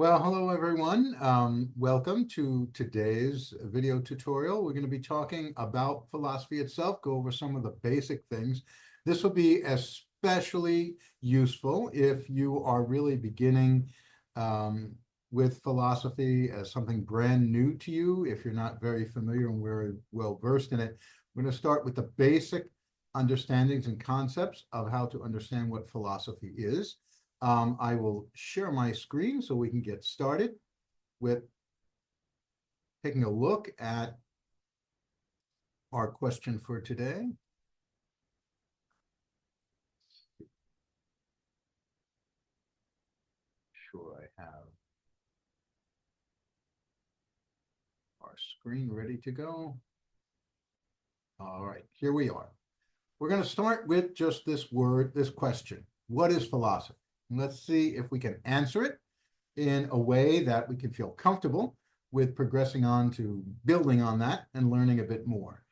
Well, hello everyone. Welcome to today's video tutorial. We're going to be talking about philosophy itself, go over some of the basic things. This will be especially useful if you are really beginning um, with philosophy as something brand new to you, if you're not very familiar and very well versed in it. We're going to start with the basic understandings and concepts of how to understand what philosophy is. I will share my screen so we can get started with taking a look at our question for today. Sure, I have our screen ready to go. All right, here we are. We're going to start with just this word, this question. What is philosophy? And let's see if we can answer it in a way that we can feel comfortable with progressing on to building on that and learning a bit more.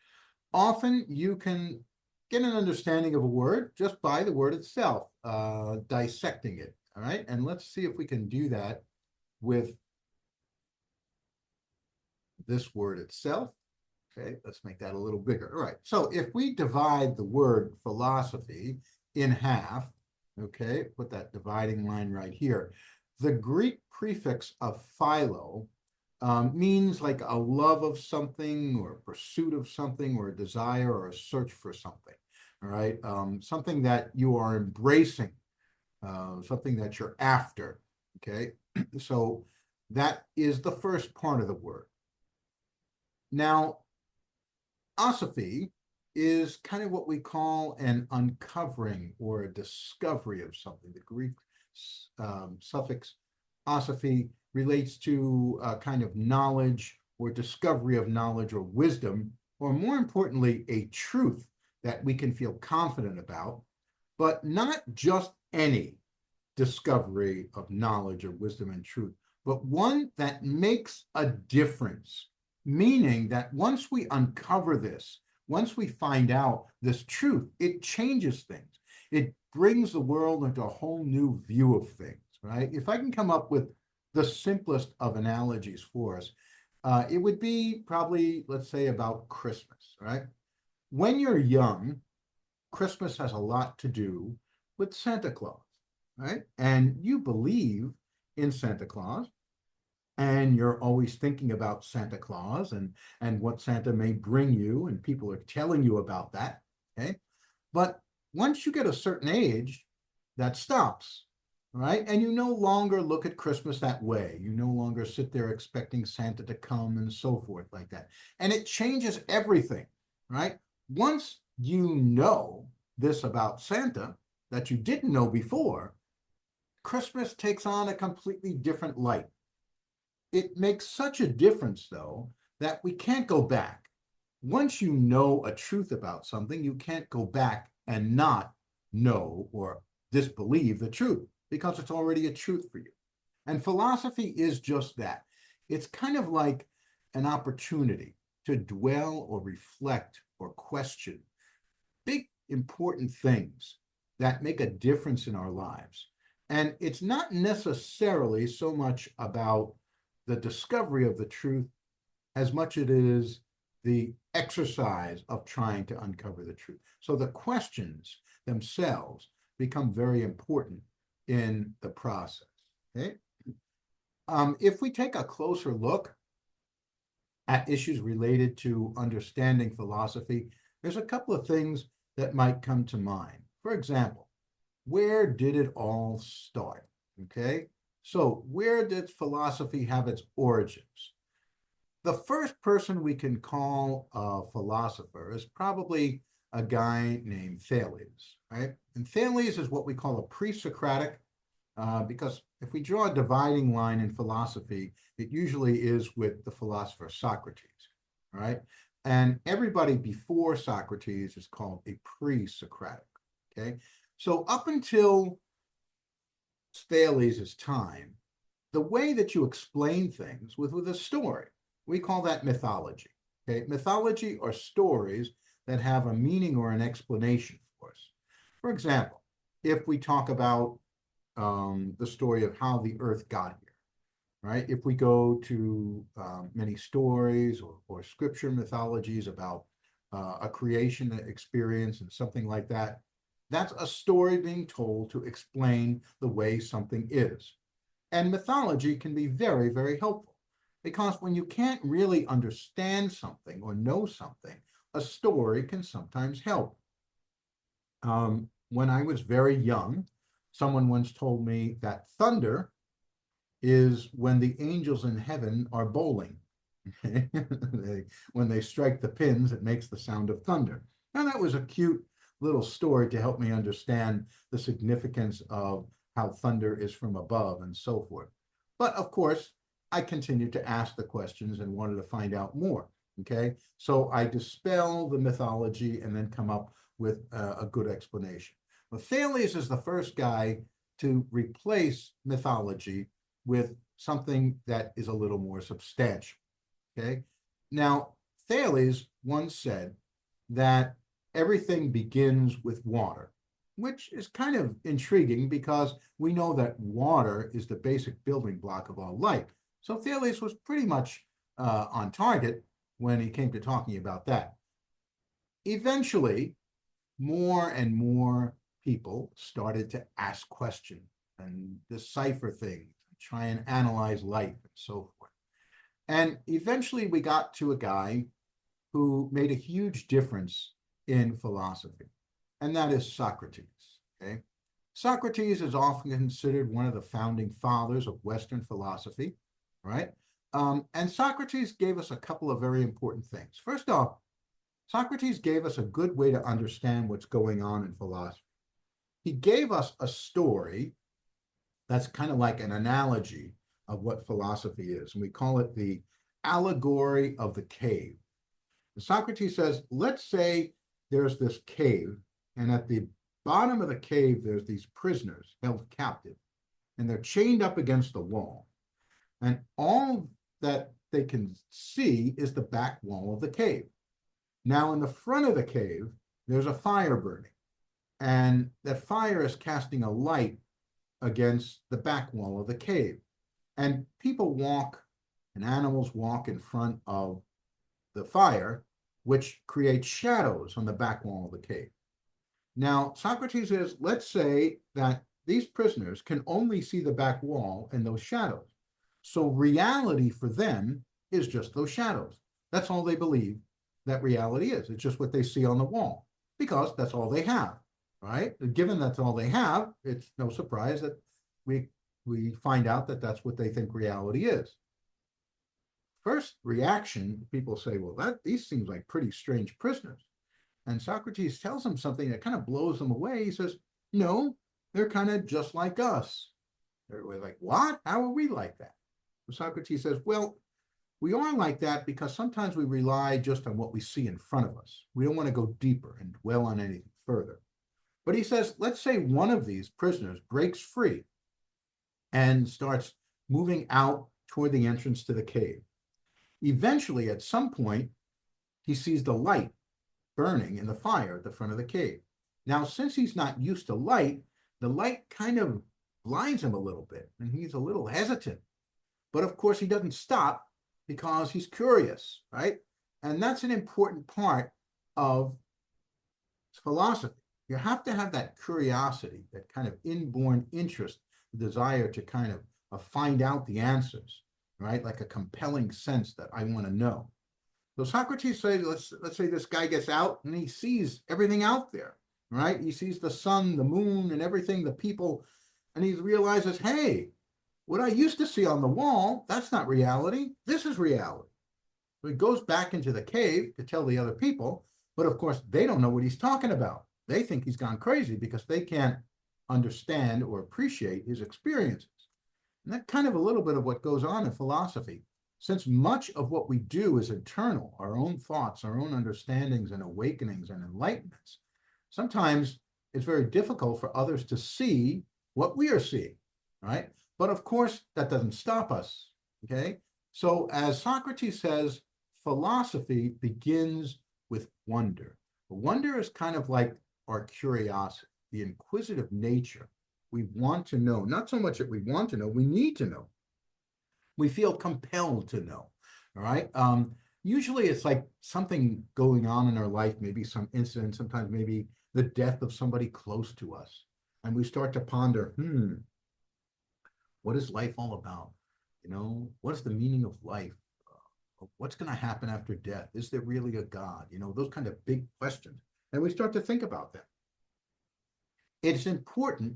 Often you can get an understanding of a word just by the word itself, dissecting it. All right. And let's see if we can do that with this word itself. Okay. Let's make that a little bigger. All right. So if we divide the word philosophy in half, okay, put that dividing line right here. The Greek prefix of philo means like a love of something or a pursuit of something or a desire or a search for something. All right. Something that you are embracing, something that you're after. Okay. So that is the first part of the word. Now, osophy is kind of what we call an uncovering or a discovery of something. The Greek suffix osophy relates to a kind of knowledge or discovery of knowledge or wisdom, or more importantly, a truth that we can feel confident about, but not just any discovery of knowledge or wisdom and truth, but one that makes a difference. Meaning that once we uncover this, once we find out this truth, it changes things. It brings the world into a whole new view of things, right? If I can come up with the simplest of analogies for us, it would be probably, let's say, about Christmas, right? When you're young, Christmas has a lot to do with Santa Claus, right? And you believe in Santa Claus, and you're always thinking about Santa Claus and what Santa may bring you, and people are telling you about that. Okay. But once you get a certain age, that stops, right? And you no longer look at Christmas that way. You no longer sit there expecting Santa to come and so forth like that. And it changes everything, right? Once you know this about Santa that you didn't know before, Christmas takes on a completely different light. It makes such a difference, though, that we can't go back. Once you know a truth about something, you can't go back and not know or disbelieve the truth because it's already a truth for you. And philosophy is just that. It's kind of like an opportunity to dwell or reflect or question big, important things that make a difference in our lives. And it's not necessarily so much about the discovery of the truth as much as it is the exercise of trying to uncover the truth. So the questions themselves become very important in the process. Okay. If we take a closer look at issues related to understanding philosophy, there's a couple of things that might come to mind. For example, where did it all start? Okay, so where did philosophy have its origins? The first person we can call a philosopher is probably a guy named Thales, right? And Thales is what we call a pre-Socratic, because if we draw a dividing line in philosophy, it usually is with the philosopher Socrates, right? And everybody before Socrates is called a pre-Socratic, okay? So up until Thales' time, the way that you explain things was with a story. We call that mythology. Okay, mythology are stories that have a meaning or an explanation for us. For example, if we talk about the story of how the Earth got here, right? If we go to many stories or scripture mythologies about a creation experience and something like that, that's a story being told to explain the way something is. And mythology can be very, very helpful because when you can't really understand something or know something, a story can sometimes help. When I was very young, someone once told me that thunder is when the angels in heaven are bowling. When they strike the pins, it makes the sound of thunder. And that was a cute little story to help me understand the significance of how thunder is from above and so forth. But of course, I continued to ask the questions and wanted to find out more. Okay, so I dispel the mythology and then come up with a good explanation. Well, Thales is the first guy to replace mythology with something that is a little more substantial. Okay. Now, Thales once said that everything begins with water, which is kind of intriguing because we know that water is the basic building block of all life. So Thales was pretty much on target when he came to talking about that. Eventually, more and more people started to ask questions and decipher things, try and analyze life and so forth. And eventually we got to a guy who made a huge difference in philosophy, and that is Socrates. Okay. Socrates is often considered one of the founding fathers of Western philosophy, right? And Socrates gave us a couple of very important things. First off, Socrates gave us a good way to understand what's going on in philosophy. He gave us a story that's kind of like an analogy of what philosophy is. And we call it the allegory of the cave. And Socrates says, let's say there's this cave, and at the bottom of the cave, there's these prisoners held captive, and they're chained up against the wall. And all that they can see is the back wall of the cave. Now, in the front of the cave, there's a fire burning, and that fire is casting a light against the back wall of the cave. And people walk and animals walk in front of the fire, which creates shadows on the back wall of the cave. Now, Socrates says, let's say that these prisoners can only see the back wall and those shadows. So reality for them is just those shadows. That's all they believe that reality is. It's just what they see on the wall because that's all they have, right? Given that's all they have, it's no surprise that we find out that that's what they think reality is. First reaction, people say, well, these seems like pretty strange prisoners. And Socrates tells them something that kind of blows them away. He says, no, they're kind of just like us. They're like, what? How are we like that? And Socrates says, well, we are like that because sometimes we rely just on what we see in front of us. We don't want to go deeper and dwell on anything further. But he says, let's say one of these prisoners breaks free and starts moving out toward the entrance to the cave. Eventually, at some point, he sees the light burning in the fire at the front of the cave. Now, since he's not used to light, the light kind of blinds him a little bit, and he's a little hesitant. But of course, he doesn't stop because he's curious, right? And that's an important part of philosophy. You have to have that curiosity, that kind of inborn interest, the desire to kind of find out the answers, right? Like a compelling sense that I want to know. So Socrates says, let's say this guy gets out and he sees everything out there, right? He sees the sun, the moon, and everything, the people, and he realizes, hey, what I used to see on the wall, that's not reality. This is reality. So he goes back into the cave to tell the other people, but of course, they don't know what he's talking about. They think he's gone crazy because they can't understand or appreciate his experiences. And that's kind of a little bit of what goes on in philosophy. Since much of what we do is internal, our own thoughts, our own understandings and awakenings and enlightenments, sometimes it's very difficult for others to see what we are seeing, right? But of course, that doesn't stop us, okay? So as Socrates says, philosophy begins with wonder. Wonder is kind of like our curiosity, the inquisitive nature. We want to know, not so much that we want to know, we need to know. We feel compelled to know. All right. Usually it's like something going on in our life, maybe some incident, sometimes maybe the death of somebody close to us. And we start to ponder, what is life all about? What is the meaning of life? What's going to happen after death? Is there really a God? Those kind of big questions. And we start to think about them. It's important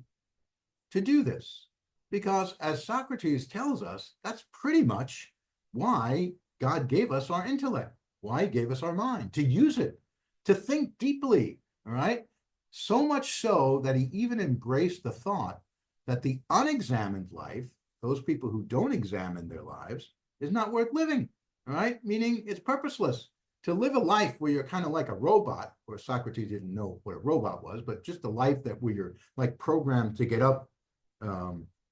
to do this because, as Socrates tells us, that's pretty much why God gave us our intellect, why he gave us our mind, to use it, to think deeply, all right? So much so that he even embraced the thought that the unexamined life, those people who don't examine their lives, is not worth living, all right? Meaning it's purposeless. To live a life where you're kind of like a robot, or Socrates didn't know what a robot was, but just a life that where you're like programmed to get up,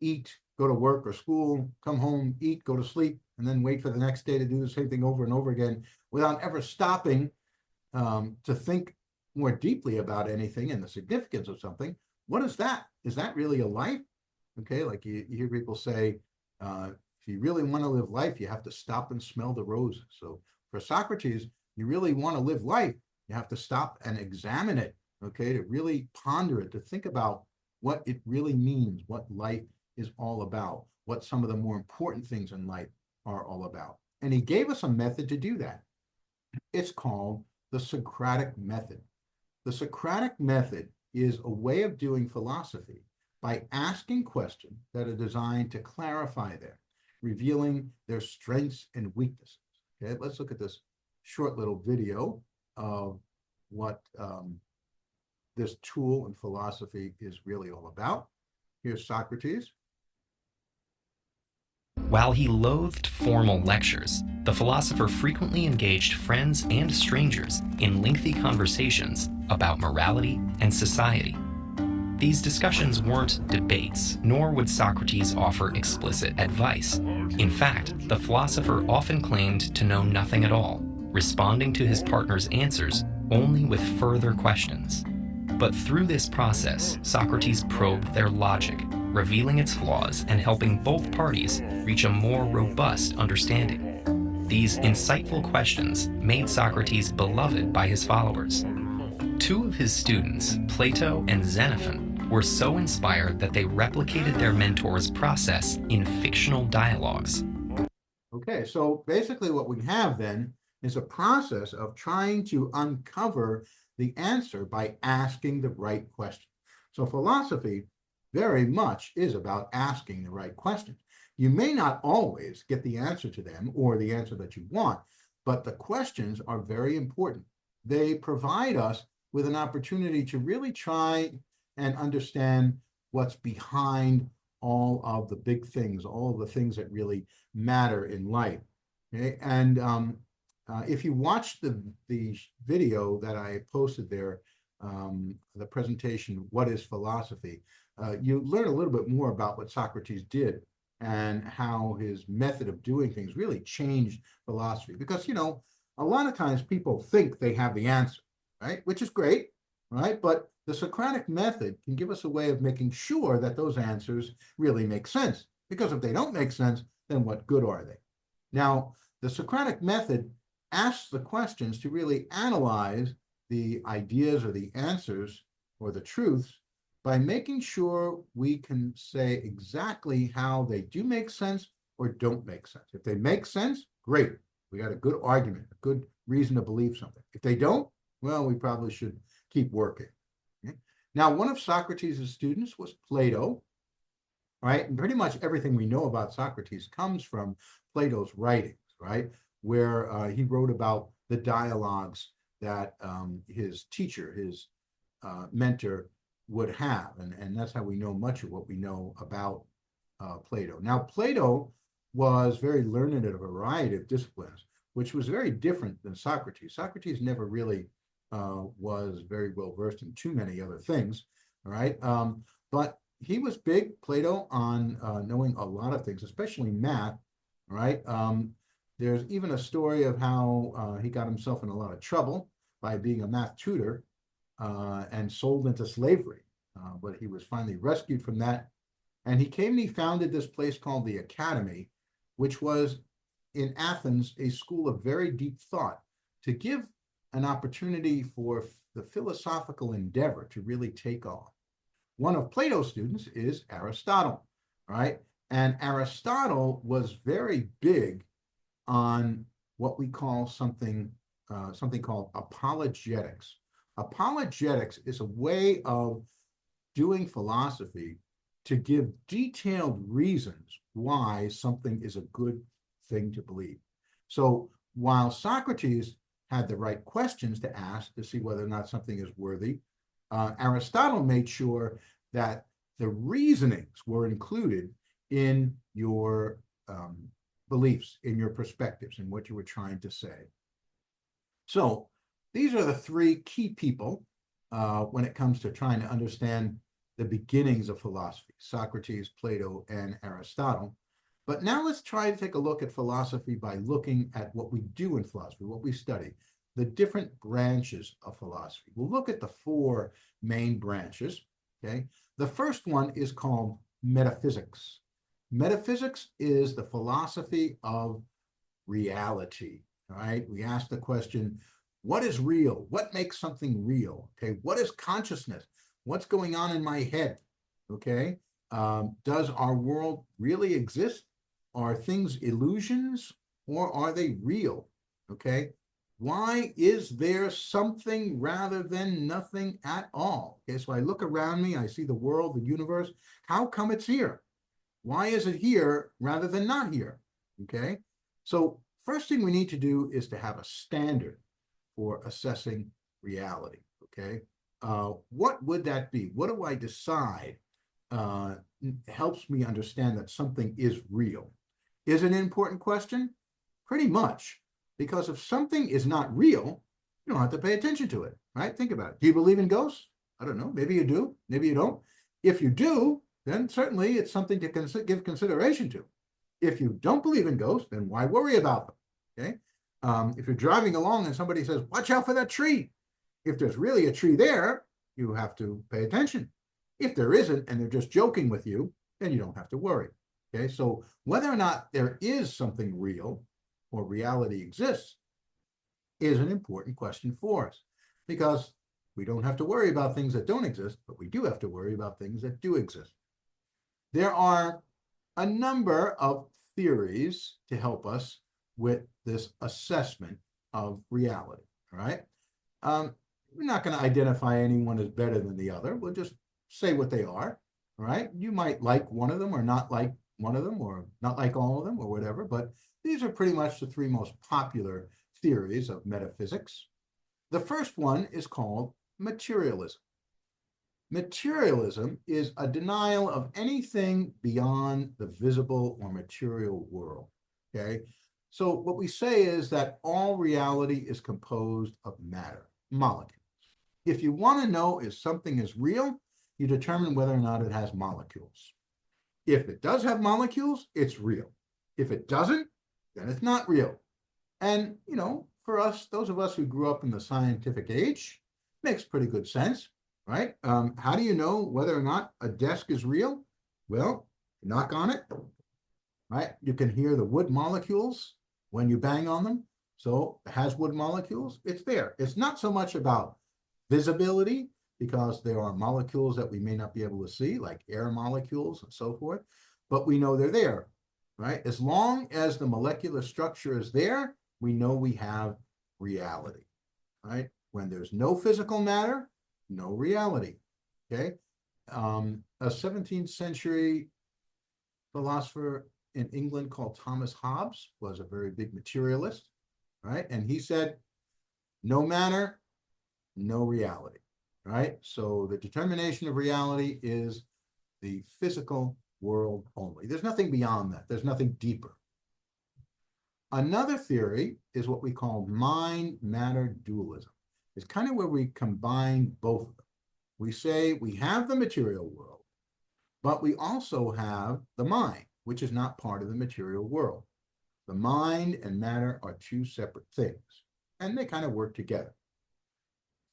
eat, go to work or school, come home, eat, go to sleep, and then wait for the next day to do the same thing over and over again without ever stopping to think more deeply about anything and the significance of something. What is that? Is that really a life? Okay, like you hear people say, if you really want to live life, you have to stop and smell the roses. So for Socrates, you really want to live life, you have to stop and examine it, okay, to really ponder it, to think about what it really means, what life is all about, what some of the more important things in life are all about. And he gave us a method to do that. It's called the Socratic method. The Socratic method is a way of doing philosophy by asking questions that are designed to clarify them, revealing their strengths and weaknesses. Okay, let's look at this short little video of what this tool in philosophy is really all about. Here's Socrates. While he loathed formal lectures, the philosopher frequently engaged friends and strangers in lengthy conversations about morality and society. These discussions weren't debates, nor would Socrates offer explicit advice. In fact, the philosopher often claimed to know nothing at all, responding to his partner's answers only with further questions. But through this process, Socrates probed their logic, revealing its flaws and helping both parties reach a more robust understanding. These insightful questions made Socrates beloved by his followers. Two of his students, Plato and Xenophon, were so inspired that they replicated their mentor's process in fictional dialogues. Okay, so basically what we have then is a process of trying to uncover the answer by asking the right question. So philosophy very much is about asking the right questions. You may not always get the answer to them or the answer that you want, but the questions are very important. They provide us with an opportunity to really try and understand what's behind all of the big things, all of the things that really matter in life. Okay, and if you watch the video that I posted there, the presentation, What is Philosophy? You learn a little bit more about what Socrates did and how his method of doing things really changed philosophy. Because, a lot of times people think they have the answer, right? Which is great, right? But the Socratic method can give us a way of making sure that those answers really make sense. Because if they don't make sense, then what good are they? Now, the Socratic method asks the questions to really analyze the ideas or the answers or the truths by making sure we can say exactly how they do make sense or don't make sense. If they make sense, great. We got a good argument, a good reason to believe something. If they don't, well, we probably should keep working. Okay? Now, one of Socrates' students was Plato, right? And pretty much everything we know about Socrates comes from Plato's writings, right? Where he wrote about the dialogues that his teacher, his mentor, would have. And that's how we know much of what we know about Plato. Now, Plato was very learned in a variety of disciplines, which was very different than Socrates. Socrates never really was very well versed in too many other things, all right? But he was big, Plato, on knowing a lot of things, especially math, right? There's even a story of how he got himself in a lot of trouble by being a math tutor and sold into slavery. But he was finally rescued from that. And he came and he founded this place called the Academy, which was in Athens, a school of very deep thought, to give an opportunity for the philosophical endeavor to really take off. One of Plato's students is Aristotle, right? And Aristotle was very big on what we call something called apologetics. Apologetics is a way of doing philosophy to give detailed reasons why something is a good thing to believe. So while Socrates had the right questions to ask to see whether or not something is worthy, Aristotle made sure that the reasonings were included in your beliefs, in your perspectives, in what you were trying to say. So these are the three key people when it comes to trying to understand the beginnings of philosophy: Socrates, Plato, and Aristotle. But now let's try to take a look at philosophy by looking at what we do in philosophy, what we study, the different branches of philosophy. We'll look at the four main branches, okay? The first one is called metaphysics. Metaphysics is the philosophy of reality, all right? We ask the question, what is real? What makes something real? Okay, what is consciousness? What's going on in my head? Okay, does our world really exist? Are things illusions or are they real? Okay, why is there something rather than nothing at all? Okay, so I look around me, I see the world, the universe. How come it's here? Why is it here rather than not here? Okay, so first thing we need to do is to have a standard for assessing reality. Okay, what would that be? What do I decide helps me understand that something is real? Is it an important question? Pretty much, because if something is not real, you don't have to pay attention to it, right? Think about it. Do you believe in ghosts? I don't know. Maybe you do. Maybe you don't. If you do, then certainly it's something to give consideration to. If you don't believe in ghosts, then why worry about them? Okay. If you're driving along and somebody says, watch out for that tree. If there's really a tree there, you have to pay attention. If there isn't, and they're just joking with you, then you don't have to worry. Okay, so whether or not there is something real or reality exists is an important question for us, because we don't have to worry about things that don't exist, but we do have to worry about things that do exist. There are a number of theories to help us with this assessment of reality, all right? We're not going to identify anyone as better than the other. We'll just say what they are, all right? You might like one of them or not like one of them or not like all of them or whatever, but these are pretty much the three most popular theories of metaphysics. The first one is called materialism. Materialism is a denial of anything beyond the visible or material world, okay? So what we say is that all reality is composed of matter, molecules. If you want to know if something is real, you determine whether or not it has molecules. If it does have molecules, it's real. If it doesn't, then it's not real. And, you know, for us, those of us who grew up in the scientific age, makes pretty good sense, right? How do you know whether or not a desk is real? Well, knock on it, right? You can hear the wood molecules when you bang on them. So it has wood molecules, it's there. It's not so much about visibility, because there are molecules that we may not be able to see, like air molecules and so forth, but we know they're there, right? As long as the molecular structure is there, we know we have reality, right? When there's no physical matter, no reality, okay? A 17th century philosopher in England called Thomas Hobbes was a very big materialist, right? And he said, no matter, no reality, right? So the determination of reality is the physical world only. There's nothing beyond that. There's nothing deeper. Another theory is what we call mind-matter dualism. It's kind of where we combine both of them. We say we have the material world, but we also have the mind, which is not part of the material world. The mind and matter are two separate things, and they kind of work together.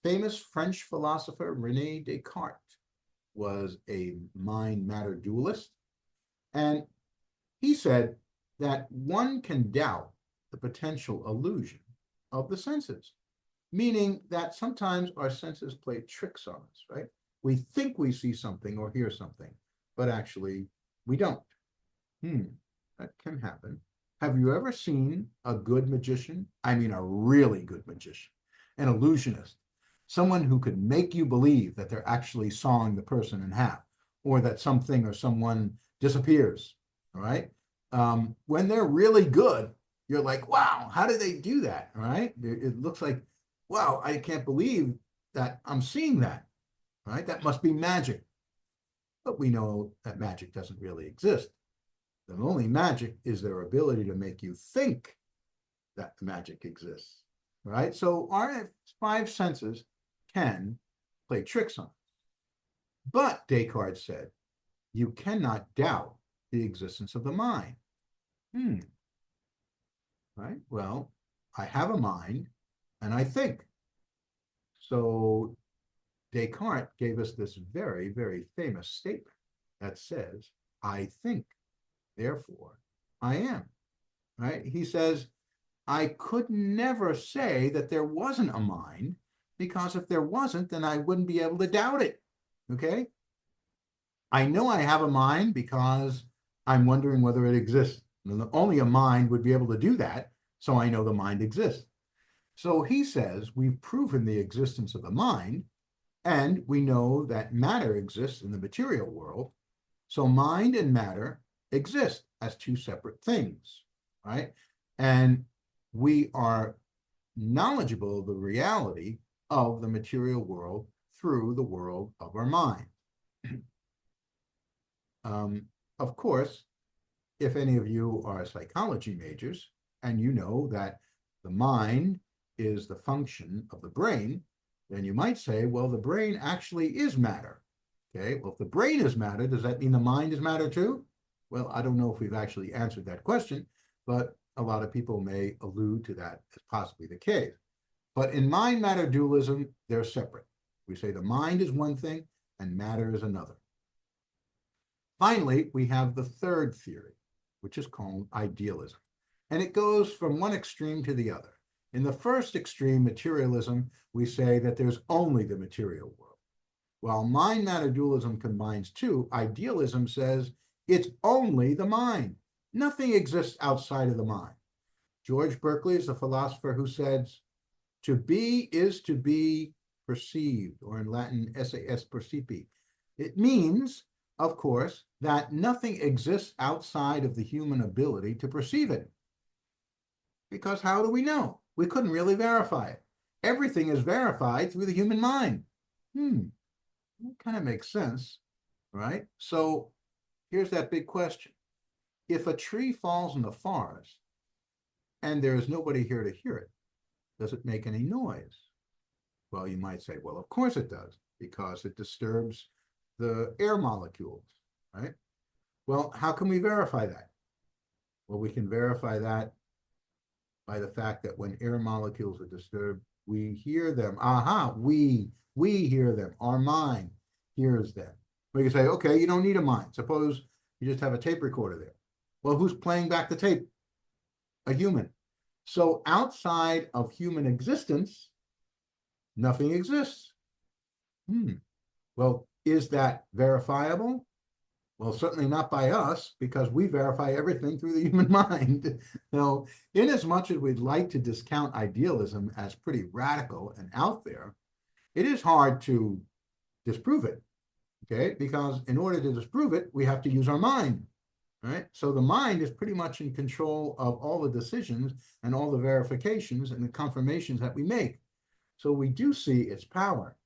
Famous French philosopher René Descartes was a mind-matter dualist, and he said that one can doubt the potential illusion of the senses, meaning that sometimes our senses play tricks on us, right? We think we see something or hear something, but actually we don't. That can happen. Have you ever seen a good magician? I mean, a really good magician, an illusionist, someone who could make you believe that they're actually sawing the person in half, or that something or someone disappears. All right. When they're really good, you're like, wow, how did they do that? All right. It looks like, wow, I can't believe that I'm seeing that. All right. That must be magic. But we know that magic doesn't really exist. The only magic is their ability to make you think that the magic exists, right? So our five senses can play tricks on us. But Descartes said, you cannot doubt the existence of the mind. Right? Well, I have a mind and I think. So Descartes gave us this very, very famous statement that says, I think, therefore I am. Right? He says, I could never say that there wasn't a mind, because if there wasn't, then I wouldn't be able to doubt it. Okay? I know I have a mind because I'm wondering whether it exists. And only a mind would be able to do that, so I know the mind exists. So he says we've proven the existence of the mind, and we know that matter exists in the material world. So mind and matter exist as two separate things, right? And we are knowledgeable of the reality of the material world through the world of our mind. Of course, if any of you are psychology majors and you know that the mind is the function of the brain, then you might say, well, the brain actually is matter. Okay, well, if the brain is matter, does that mean the mind is matter too? Well, I don't know if we've actually answered that question, but a lot of people may allude to that as possibly the case. But in mind-matter dualism, they're separate. We say the mind is one thing and matter is another. Finally, we have the third theory, which is called idealism. And it goes from one extreme to the other. In the first extreme, materialism, we say that there's only the material world. While mind-matter dualism combines two, idealism says it's only the mind. Nothing exists outside of the mind. George Berkeley is a philosopher who says, to be is to be perceived, or in Latin, esse est percipi. It means, of course, that nothing exists outside of the human ability to perceive it. Because how do we know? We couldn't really verify it. Everything is verified through the human mind. That kind of makes sense, right? So here's that big question. If a tree falls in the forest and there is nobody here to hear it, does it make any noise? Well, you might say, well, of course it does, because it disturbs the air molecules, right? Well, how can we verify that? Well, we can verify that by the fact that when air molecules are disturbed, we hear them. We hear them. Our mind hears them. We can say, okay, you don't need a mind. Suppose you just have a tape recorder there. Well, who's playing back the tape? A human. So outside of human existence, nothing exists. Well, is that verifiable? Well, certainly not by us, because we verify everything through the human mind. So, in as much as we'd like to discount idealism as pretty radical and out there, it is hard to disprove it, okay? Because in order to disprove it, we have to use our mind, right? So the mind is pretty much in control of all the decisions and all the verifications and the confirmations that we make. So we do see its power.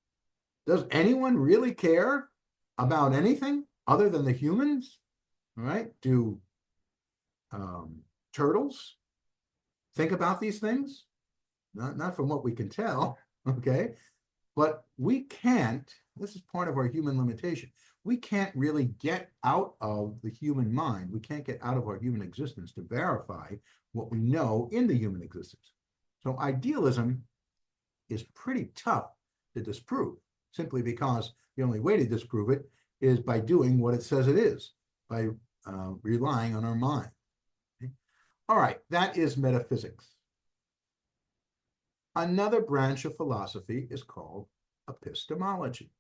Does anyone really care about anything other than the humans? All right. Do turtles think about these things? Not from what we can tell. Okay. But we can't, this is part of our human limitation. We can't really get out of the human mind. We can't get out of our human existence to verify what we know in the human existence. So idealism is pretty tough to disprove, simply because the only way to disprove it is by doing what it says it is, by relying on our mind. All right, that is metaphysics. Another branch of philosophy is called epistemology.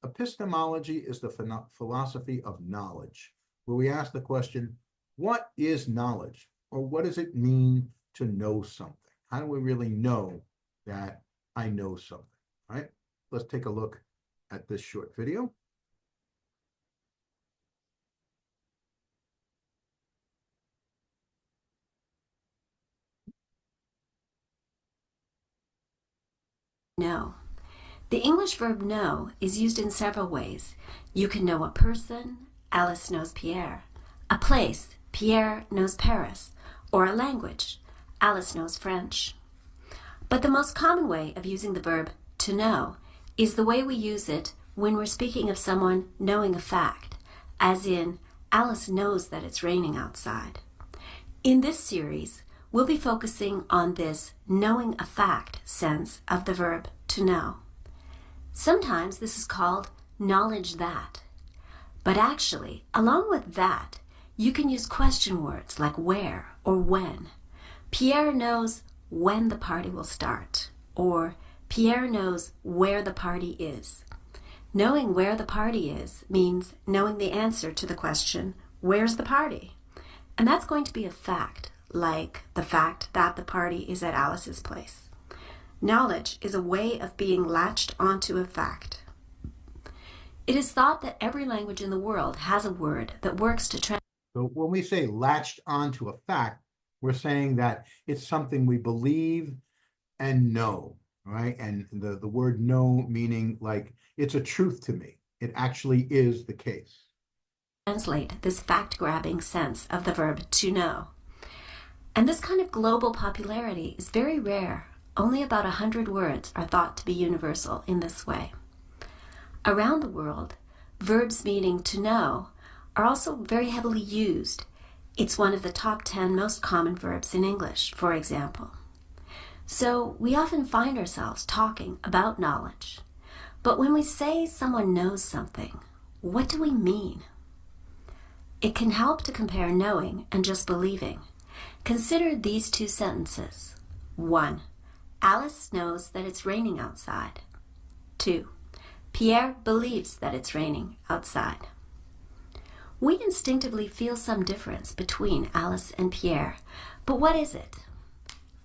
Epistemology is the philosophy of knowledge, where we ask the question, what is knowledge? Or what does it mean to know something? How do we really know that I know something? All right, let's take a look at this short video. Know. The English verb know is used in several ways. You can know a person, Alice knows Pierre, a place, Pierre knows Paris, or a language, Alice knows French. But the most common way of using the verb to know is the way we use it when we're speaking of someone knowing a fact, as in, Alice knows that it's raining outside. In this series, we'll be focusing on this knowing a fact sense of the verb to know. Sometimes this is called knowledge that. But actually, along with that, you can use question words like where or when. Pierre knows when the party will start, or Pierre knows where the party is. Knowing where the party is means knowing the answer to the question, where's the party? And that's going to be a fact, like the fact that the party is at Alice's place. Knowledge is a way of being latched onto a fact. It is thought that every language in the world has a word that works to translate. So when we say latched onto a fact, we're saying that it's something we believe and know, right? And the word know meaning like it's a truth to me. It actually is the case. Translate this fact-grabbing sense of the verb to know. And this kind of global popularity is very rare. Only about 100 words are thought to be universal in this way. Around the world, verbs meaning to know are also very heavily used. It's one of the top 10 most common verbs in English, for example. So we often find ourselves talking about knowledge. But when we say someone knows something, what do we mean? It can help to compare knowing and just believing. Consider these two sentences. 1. Alice knows that it's raining outside. 2. Pierre believes that it's raining outside. We instinctively feel some difference between Alice and Pierre, but what is it?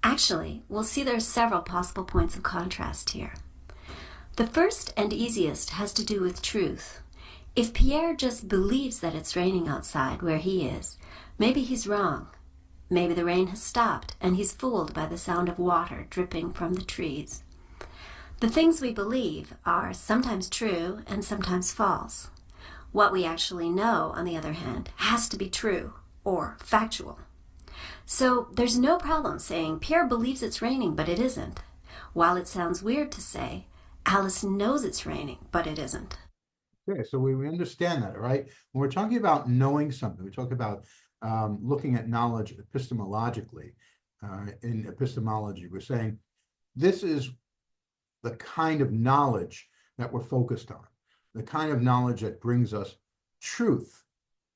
Actually, we'll see there are several possible points of contrast here. The first and easiest has to do with truth. If Pierre just believes that it's raining outside where he is, maybe he's wrong. Maybe the rain has stopped and he's fooled by the sound of water dripping from the trees. The things we believe are sometimes true and sometimes false. What we actually know, on the other hand, has to be true or factual. So there's no problem saying Pierre believes it's raining, but it isn't, while it sounds weird to say Alice knows it's raining, but it isn't. Okay, so we understand that, right? When we're talking about knowing something, we talk about looking at knowledge epistemologically. In epistemology, we're saying this is the kind of knowledge that we're focused on, the kind of knowledge that brings us truth,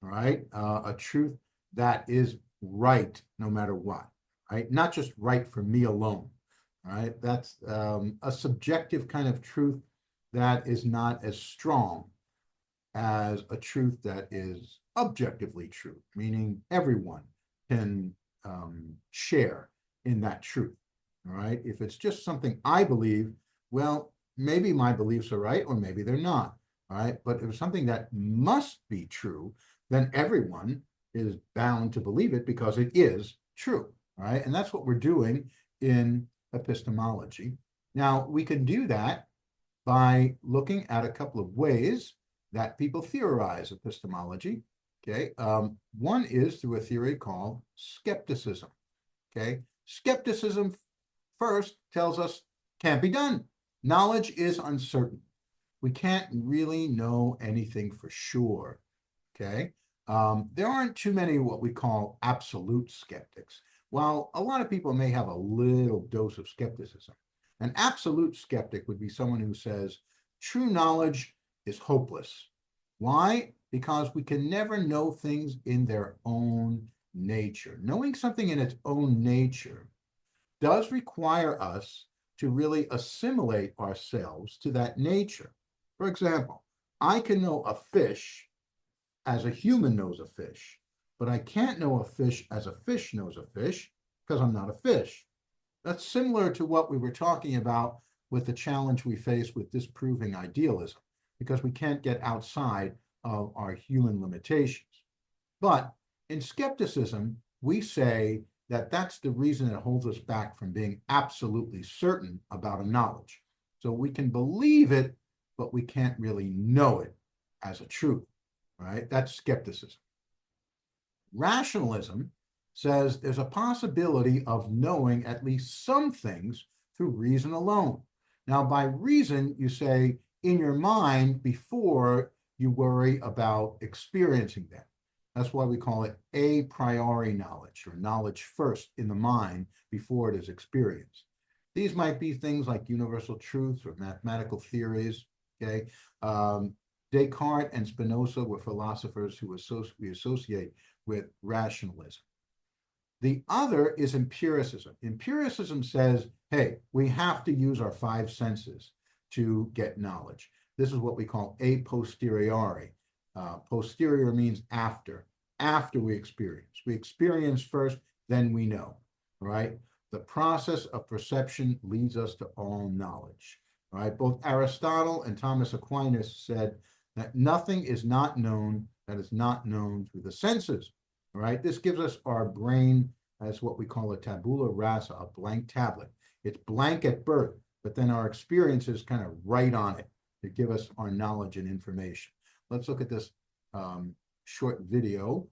right? A truth that is right no matter what, right? Not just right for me alone, right? That's a subjective kind of truth that is not as strong as a truth that is objectively true, meaning everyone can share in that truth, all right? If it's just something I believe, well, maybe my beliefs are right or maybe they're not, all right? But if it's something that must be true, then everyone is bound to believe it because it is true, all right? And that's what we're doing in epistemology. Now, we can do that by looking at a couple of ways that people theorize epistemology, okay? One is through a theory called skepticism, okay? Skepticism first tells us can't be done. Knowledge is uncertain. We can't really know anything for sure, okay? There aren't too many what we call absolute skeptics. While a lot of people may have a little dose of skepticism, an absolute skeptic would be someone who says true knowledge is hopeless. Why? Because we can never know things in their own nature. Knowing something in its own nature does require us to really assimilate ourselves to that nature. For example, I can know a fish as a human knows a fish, but I can't know a fish as a fish knows a fish because I'm not a fish. That's similar to what we were talking about with the challenge we face with disproving idealism, because we can't get outside of our human limitations. But in skepticism, we say that that's the reason it holds us back from being absolutely certain about a knowledge. So we can believe it, but we can't really know it as a truth, right? That's skepticism. Rationalism says there's a possibility of knowing at least some things through reason alone. Now, by reason, you say in your mind before you worry about experiencing them. That's why we call it a priori knowledge, or knowledge first in the mind before it is experienced. These might be things like universal truths or mathematical theories, okay? Descartes and Spinoza were philosophers who we associate with rationalism. The other is empiricism. Empiricism says, hey, we have to use our five senses to get knowledge. This is what we call a posteriori. Posterior means after we experience. We experience first, then we know, right? The process of perception leads us to all knowledge, right? Both Aristotle and Thomas Aquinas said that nothing is not known that is not known through the senses, right? This gives us our brain as what we call a tabula rasa, a blank tablet. It's blank at birth, but then our experiences kind of write on it to give us our knowledge and information. Let's look at this short video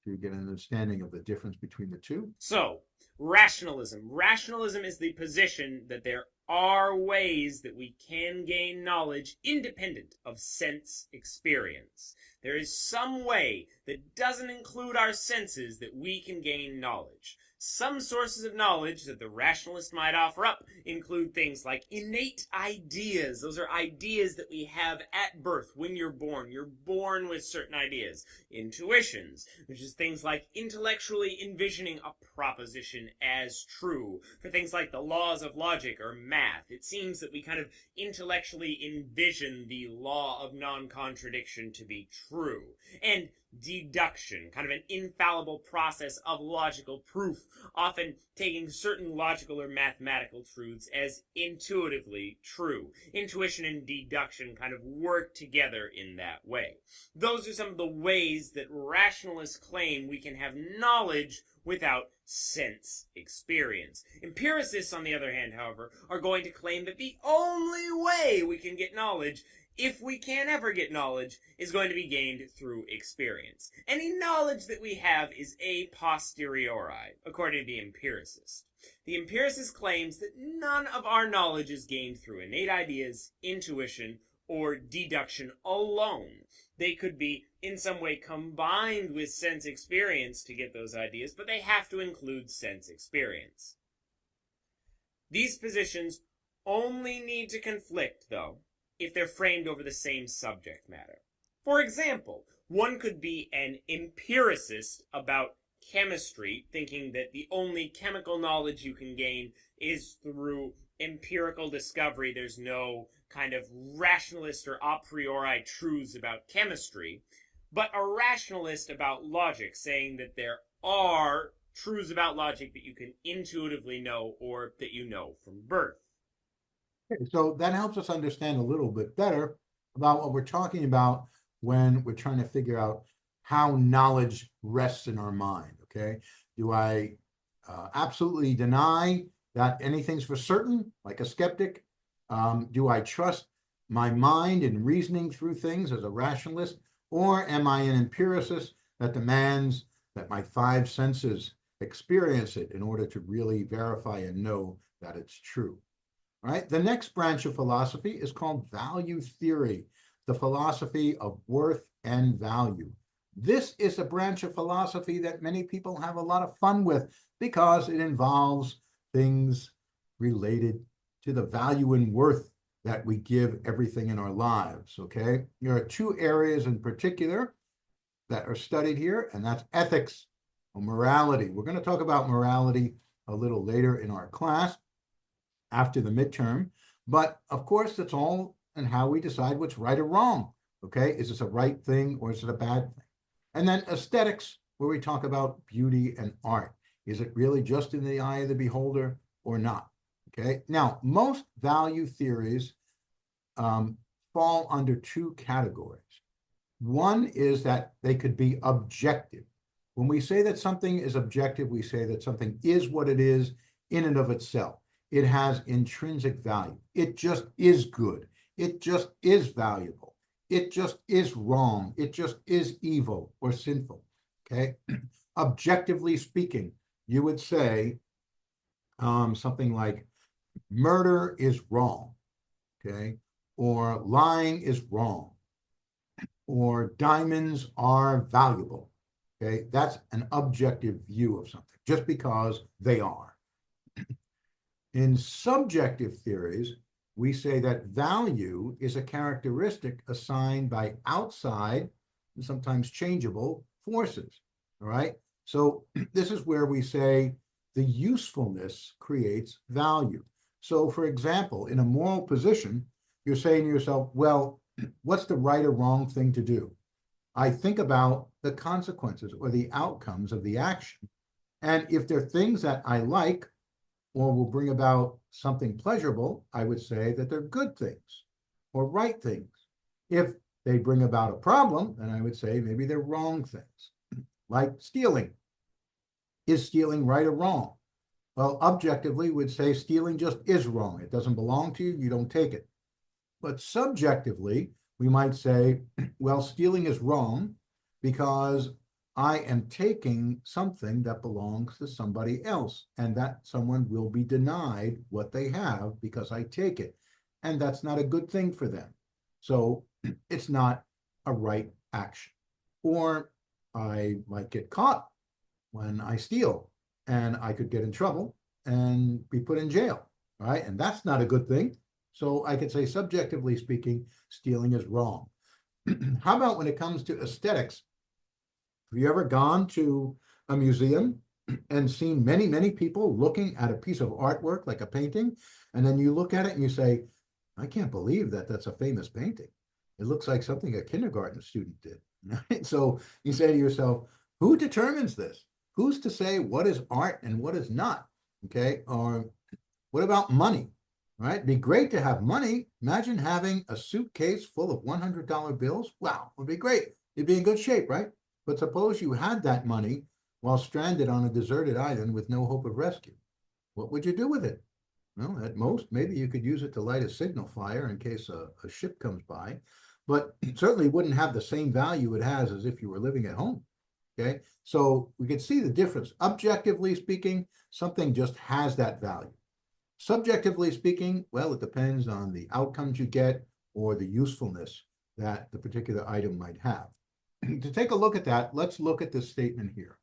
to get an understanding of the difference between the two. So, rationalism. Rationalism is the position that there are ways that we can gain knowledge independent of sense experience. There is some way that doesn't include our senses that we can gain knowledge. Some sources of knowledge that the rationalist might offer up include things like innate ideas. Those are ideas that we have at birth when you're born. You're born with certain ideas. Intuitions, which is things like intellectually envisioning a proposition as true. For things like the laws of logic or math, it seems that we kind of intellectually envision the law of non-contradiction to be true. And deduction, kind of an infallible process of logical proof, often taking certain logical or mathematical truths as intuitively true. Intuition and deduction kind of work together in that way. Those are some of the ways that rationalists claim we can have knowledge without sense experience. Empiricists, on the other hand, however, are going to claim that the only way we can get knowledge, if we can ever get knowledge, is going to be gained through experience. Any knowledge that we have is a posteriori, according to the empiricist. The empiricist claims that none of our knowledge is gained through innate ideas, intuition, or deduction alone. They could be in some way combined with sense experience to get those ideas, but they have to include sense experience. These positions only need to conflict, though, if they're framed over the same subject matter. For example, one could be an empiricist about chemistry, thinking that the only chemical knowledge you can gain is through empirical discovery. There's no kind of rationalist or a priori truths about chemistry, but a rationalist about logic, saying that there are truths about logic that you can intuitively know or that you know from birth. Okay, so that helps us understand a little bit better about what we're talking about when we're trying to figure out how knowledge rests in our mind, okay? Do I absolutely deny that anything's for certain, like a skeptic? Do I trust my mind in reasoning through things as a rationalist? Or am I an empiricist that demands that my five senses experience it in order to really verify and know that it's true? All right. The next branch of philosophy is called value theory, the philosophy of worth and value. This is a branch of philosophy that many people have a lot of fun with because it involves things related to the value and worth that we give everything in our lives, okay? There are two areas in particular that are studied here, and that's ethics, Well, morality. We're going to talk about morality a little later in our class after the midterm. But of course, it's all in how we decide what's right or wrong. Okay, is this a right thing or is it a bad thing? And then aesthetics, where we talk about beauty and art. Is it really just in the eye of the beholder or not? Okay, now most value theories fall under two categories. One is that they could be objective. When we say that something is objective, we say that something is what it is in and of itself. It has intrinsic value. It just is good. It just is valuable. It just is wrong. It just is evil or sinful. Okay. Objectively speaking, you would say something like murder is wrong. Okay. Or lying is wrong. Or diamonds are valuable. Okay. That's an objective view of something just because they are. In subjective theories, we say that value is a characteristic assigned by outside and sometimes changeable forces. All right. So this is where we say the usefulness creates value. So, for example, in a moral position, you're saying to yourself, well, what's the right or wrong thing to do? I think about the consequences or the outcomes of the action. And if they're things that I like, or will bring about something pleasurable, I would say that they're good things or right things. If they bring about a problem, then I would say maybe they're wrong things, like stealing. Is stealing right or wrong? Well, objectively, we'd say stealing just is wrong. It doesn't belong to you, you don't take it. But subjectively, we might say, well, stealing is wrong because I am taking something that belongs to somebody else, and that someone will be denied what they have because I take it. And that's not a good thing for them. So it's not a right action. Or I might get caught when I steal, and I could get in trouble and be put in jail, right? And that's not a good thing. So I could say, subjectively speaking, stealing is wrong. How about when it comes to aesthetics? Have you ever gone to a museum and seen many, many people looking at a piece of artwork like a painting, and then you look at it and you say, I can't believe that that's a famous painting. It looks like something a kindergarten student did. Right? So you say to yourself, who determines this? Who's to say what is art and what is not? Okay. Or what about money? Right? It'd be great to have money. Imagine having a suitcase full of $100 bills. Wow, it would be great. You'd be in good shape, right? But suppose you had that money while stranded on a deserted island with no hope of rescue. What would you do with it? Well, at most, maybe you could use it to light a signal fire in case a ship comes by, but certainly wouldn't have the same value it has as if you were living at home. Okay, so we can see the difference. Objectively speaking, something just has that value. Subjectively speaking, well, it depends on the outcomes you get or the usefulness that the particular item might have. To take a look at that, let's look at this statement here.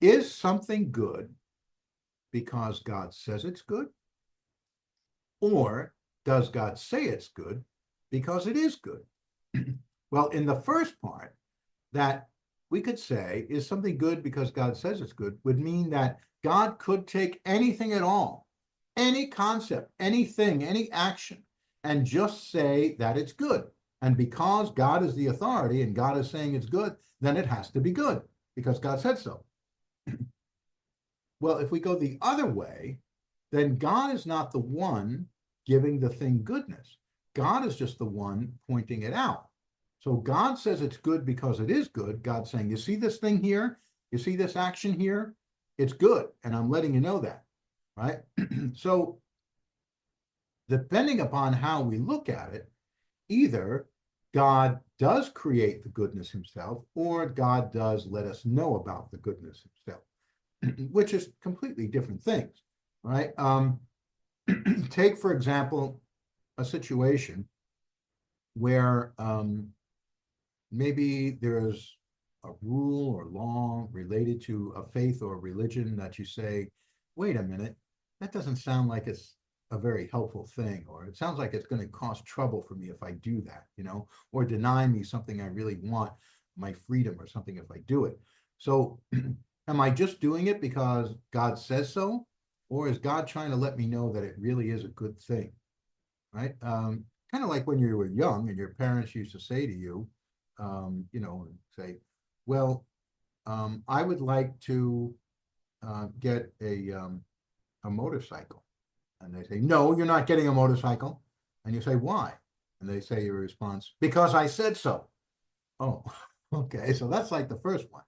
Is something good because God says it's good? Or does God say it's good because it is good? Well, in the first part, that we could say is something good because God says it's good would mean that God could take anything at all, any concept, anything, any action, and just say that it's good. And because God is the authority and God is saying it's good, then it has to be good because God said so. Well, if we go the other way, then God is not the one giving the thing goodness. God is just the one pointing it out. So God says it's good because it is good. God's saying, you see this thing here? You see this action here? It's good. And I'm letting you know that, right? So depending upon how we look at it, either God does create the goodness himself, or God does let us know about the goodness himself, which is completely different things, right? Take, for example, a situation where maybe there's a rule or law related to a faith or religion that you say, wait a minute, that doesn't sound like it's a very helpful thing, or it sounds like it's going to cause trouble for me if I do that, or deny me something I really want, my freedom or something if I do it. So Am I just doing it because God says so? Or is God trying to let me know that it really is a good thing? Right? Kind of like when you were young and your parents used to say to you, say, well, I would like to get a motorcycle. And they say, no, you're not getting a motorcycle. And you say, why? And they say your response, because I said so. Oh, okay. So that's like the first one.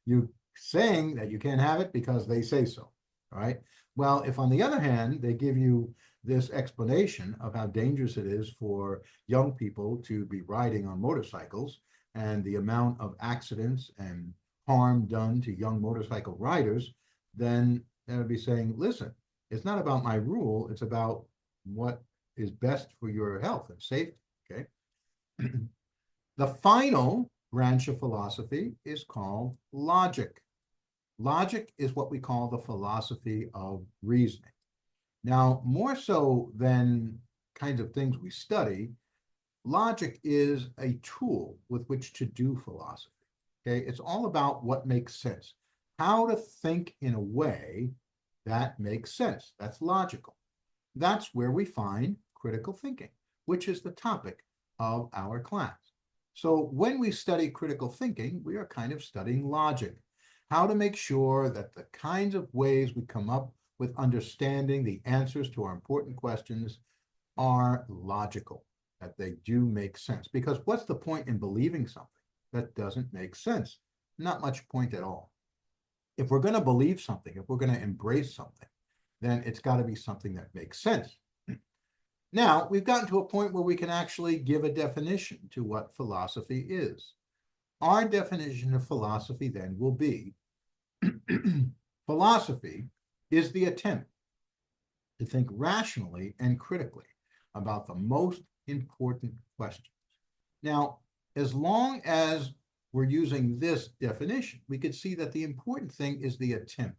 You saying that you can't have it because they say so. All right. Well, if on the other hand, they give you this explanation of how dangerous it is for young people to be riding on motorcycles and the amount of accidents and harm done to young motorcycle riders, then they would be saying, listen, it's not about my rule, it's about what is best for your health and safety. Okay. The final branch of philosophy is called logic. Logic is what we call the philosophy of reasoning. Now, more so than kinds of things we study, logic is a tool with which to do philosophy. Okay, it's all about what makes sense, how to think in a way that makes sense. That's logical. That's where we find critical thinking, which is the topic of our class. So when we study critical thinking, we are kind of studying logic, how to make sure that the kinds of ways we come up with understanding the answers to our important questions are logical, that they do make sense. Because what's the point in believing something that doesn't make sense? Not much point at all. If we're going to believe something, if we're going to embrace something, then it's got to be something that makes sense. Now, we've gotten to a point where we can actually give a definition to what philosophy is. Our definition of philosophy then will be philosophy is the attempt to think rationally and critically about the most important questions. Now, as long as we're using this definition, we could see that the important thing is the attempt.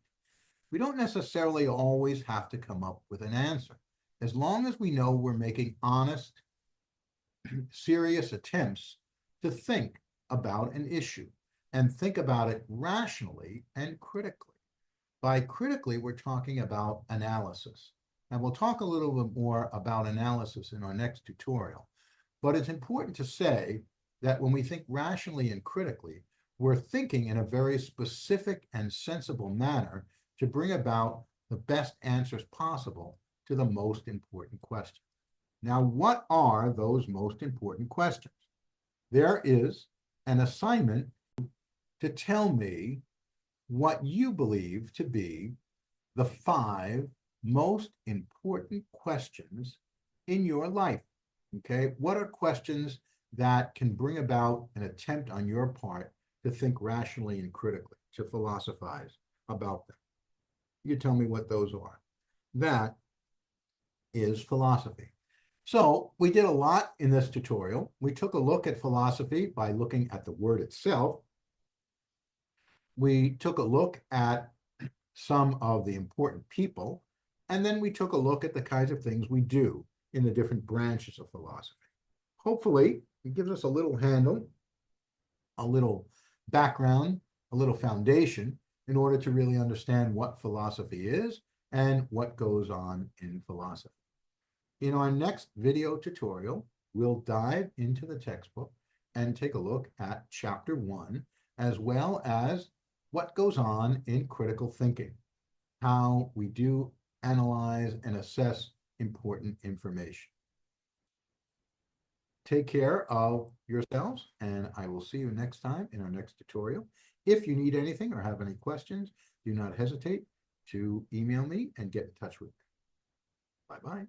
We don't necessarily always have to come up with an answer. As long as we know we're making honest, serious attempts to think about an issue and think about it rationally and critically. By critically, we're talking about analysis. And we'll talk a little bit more about analysis in our next tutorial. But it's important to say that when we think rationally and critically, we're thinking in a very specific and sensible manner to bring about the best answers possible to the most important questions. Now, what are those most important questions? There is an assignment to tell me what you believe to be the 5 most important questions in your life. Okay, what are questions that can bring about an attempt on your part to think rationally and critically, to philosophize about them? You tell me what those are. That is philosophy. So we did a lot in this tutorial. We took a look at philosophy by looking at the word itself. We took a look at some of the important people, and then we took a look at the kinds of things we do in the different branches of philosophy. Hopefully, it gives us a little handle, a little background, a little foundation in order to really understand what philosophy is and what goes on in philosophy. In our next video tutorial, we'll dive into the textbook and take a look at chapter 1, as well as what goes on in critical thinking, how we do analyze and assess important information. Take care of yourselves, and I will see you next time in our next tutorial. If you need anything or have any questions, do not hesitate to email me and get in touch with me. Bye-bye.